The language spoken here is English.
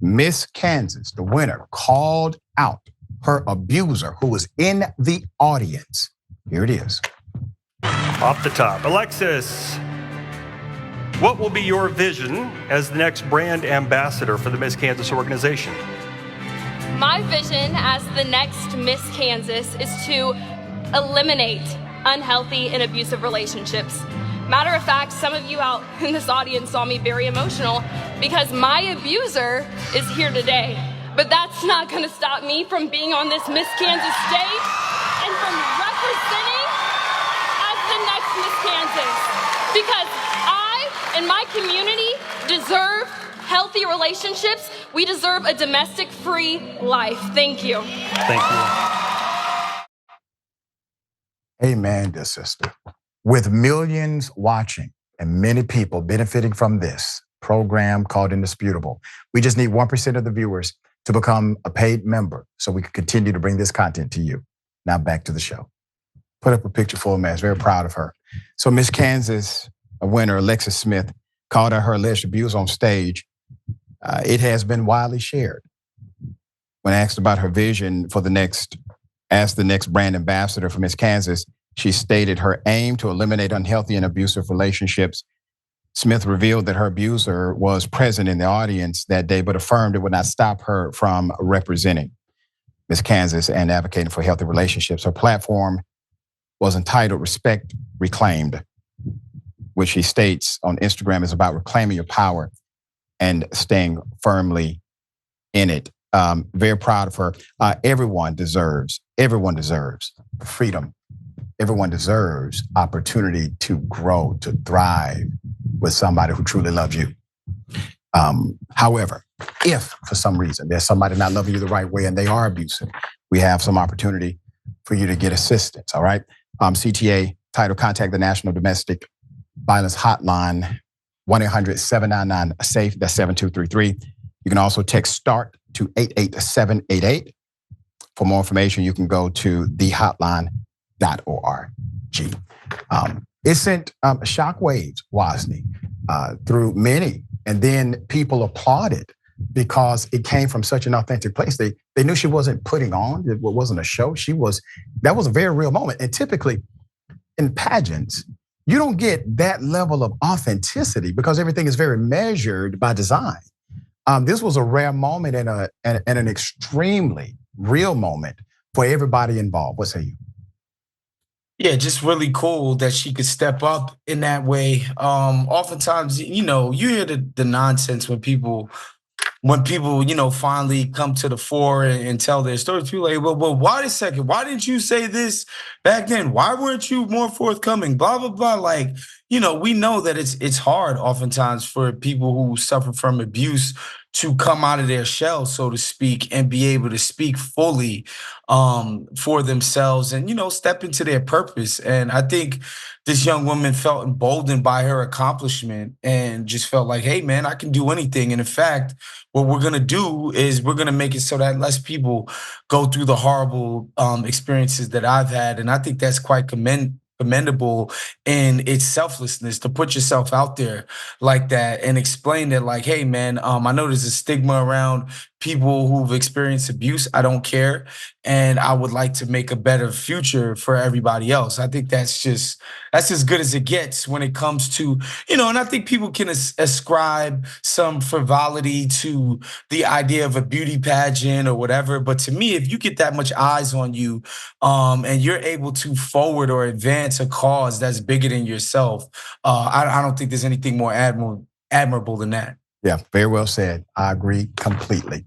Miss Kansas, the winner, called out her abuser who was in the audience. Here it is. Off the top, Alexis, what will be your vision as the next brand ambassador for the Miss Kansas organization? My vision as the next Miss Kansas is to eliminate unhealthy and abusive relationships. Matter of fact, some of you out in this audience saw me very emotional because my abuser is here today. But that's not gonna stop me from being on this Miss Kansas stage and from representing as the next Miss Kansas. Because I and my community deserve healthy relationships. We deserve a domestic-free life. Thank you. Thank you. Amen, dear sister. With millions watching and many people benefiting from this program called Indisputable, we just need 1% of the viewers to become a paid member so we can continue to bring this content to you. Now back to the show. Put up a picture for me. I was very proud of her. So Miss Kansas, a winner, Alexis Smith, called out her alleged abuse on stage. It has been widely shared. When asked about her vision for the next brand ambassador for Miss Kansas, she stated her aim to eliminate unhealthy and abusive relationships. Smith revealed that her abuser was present in the audience that day, but affirmed it would not stop her from representing Miss Kansas and advocating for healthy relationships. Her platform was entitled Respect Reclaimed, which she states on Instagram is about reclaiming your power and staying firmly in it. Very proud of her. Everyone deserves freedom. Everyone deserves opportunity to grow, to thrive with somebody who truly loves you. However, if for some reason there's somebody not loving you the right way and they are abusive, we have some opportunity for you to get assistance, all right? CTA title, contact the National Domestic Violence Hotline, 1-800-799-SAFE, that's 7233. You can also text START to 88788. For more information, you can go to thehotline.org. It sent shockwaves, Wozni, through many, and then people applauded because it came from such an authentic place. They knew she wasn't putting on, it wasn't a show. That was a very real moment. And typically in pageants, you don't get that level of authenticity because everything is very measured by design. This was a rare moment and an extremely real moment for everybody involved. What say you? Yeah, just really cool that she could step up in that way. Oftentimes, you hear the nonsense when people, finally come to the fore and tell their stories. People are like, well, wait a second. Why didn't you say this back then? Why weren't you more forthcoming? Blah, blah, blah. Like, we know that it's hard oftentimes for people who suffer from abuse to come out of their shell, so to speak, and be able to speak fully for themselves and, step into their purpose. And I think this young woman felt emboldened by her accomplishment and just felt like, hey, man, I can do anything. And in fact, what we're going to do is we're going to make it so that less people go through the horrible experiences that I've had. And I think that's quite commendable in its selflessness to put yourself out there like that and explain that, like, hey, man, I know there's a stigma around people who've experienced abuse. I don't care. And I would like to make a better future for everybody else. I think that's as good as it gets when it comes to, and I think people can ascribe some frivolity to the idea of a beauty pageant or whatever. But to me, if you get that much eyes on you and you're able to forward or advance a cause that's bigger than yourself, I don't think there's anything more admirable than that. Yeah, very well said. I agree completely.